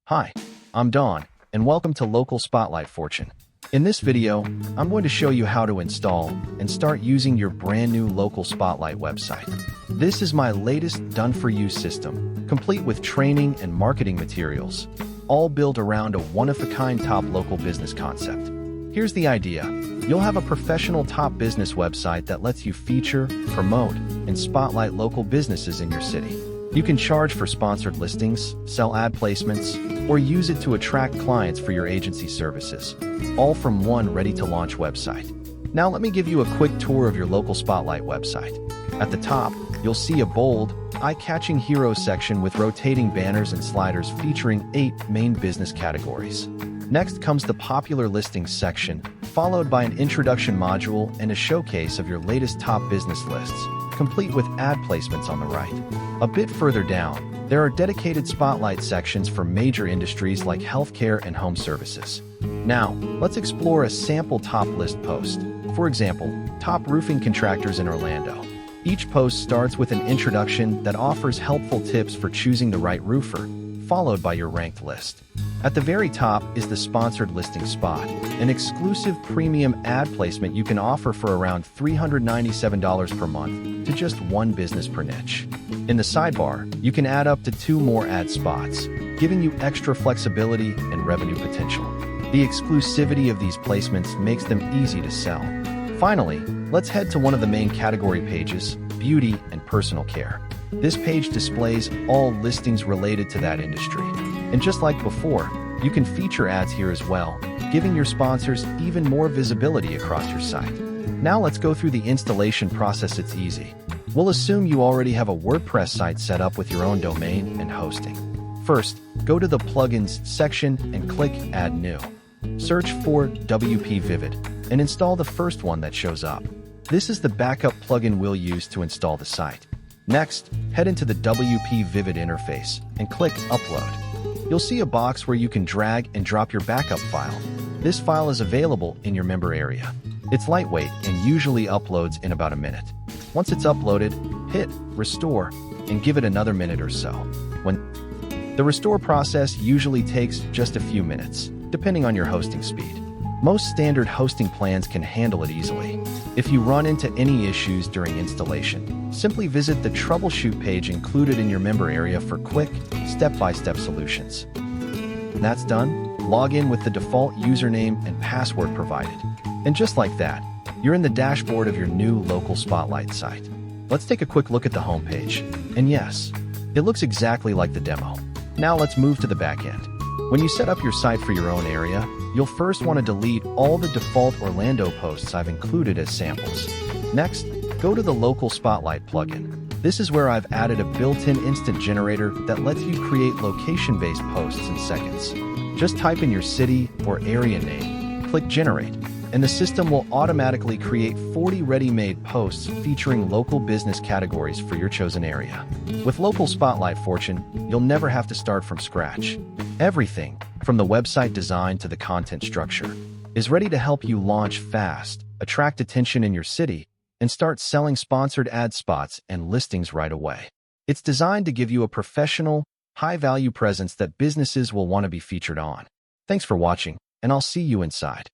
Hi, I'm Don, and welcome to Local Spotlight Fortune. In this video, I'm going to show you how to install and start using your brand new Local Spotlight website. This is my latest done-for-you system, complete with training and marketing materials, all built around a one-of-a-kind top local business concept. Here's the idea. You'll have a professional top business website that lets you feature, promote, and spotlight local businesses in your city. You can charge for sponsored listings, sell ad placements, or use it to attract clients for your agency services, all from one ready-to-launch website. Now let me give you a quick tour of your Local Spotlight website. At the top, you'll see a bold, eye-catching Heroes section with rotating banners and sliders featuring 8 main business categories. Next comes the popular listings section, followed by an introduction module and a showcase of your latest top business lists, complete with ad placements on the right. A bit further down, there are dedicated spotlight sections for major industries like healthcare and home services. Now, let's explore a sample top list post. For example, top roofing contractors in Orlando. Each post starts with an introduction that offers helpful tips for choosing the right roofer, followed by your ranked list. At the very top is the sponsored listing spot, an exclusive premium ad placement you can offer for around $397 per month to just one business per niche. In the sidebar, you can add up to 2 more ad spots, giving you extra flexibility and revenue potential. The exclusivity of these placements makes them easy to sell. Finally, let's head to one of the main category pages, beauty and personal care. This page displays all listings related to that industry. And just like before, you can feature ads here as well, giving your sponsors even more visibility across your site. Now let's go through the installation process. It's easy. We'll assume you already have a WordPress site set up with your own domain and hosting. First, go to the Plugins section and click Add New. Search for WP Vivid and install the first one that shows up. This is the backup plugin we'll use to install the site. Next, head into the WP Vivid interface and click Upload. You'll see a box where you can drag and drop your backup file. This file is available in your member area. It's lightweight and usually uploads in about a minute. Once it's uploaded, hit Restore and give it another minute or so. The restore process usually takes just a few minutes, depending on your hosting speed. Most standard hosting plans can handle it easily. If you run into any issues during installation, simply visit the troubleshoot page included in your member area for quick, step-by-step solutions. When that's done, log in with the default username and password provided. And just like that, you're in the dashboard of your new Local Spotlight site. Let's take a quick look at the homepage. And yes, it looks exactly like the demo. Now let's move to the back end. When you set up your site for your own area, you'll first want to delete all the default Orlando posts I've included as samples. Next, go to the Local Spotlight plugin. This is where I've added a built-in instant generator that lets you create location-based posts in seconds. Just type in your city or area name, click Generate, and the system will automatically create 40 ready-made posts featuring local business categories for your chosen area. With Local Spotlight Fortune, you'll never have to start from scratch. Everything, from the website design to the content structure, is ready to help you launch fast, attract attention in your city, and start selling sponsored ad spots and listings right away. It's designed to give you a professional, high-value presence that businesses will want to be featured on. Thanks for watching, and I'll see you inside.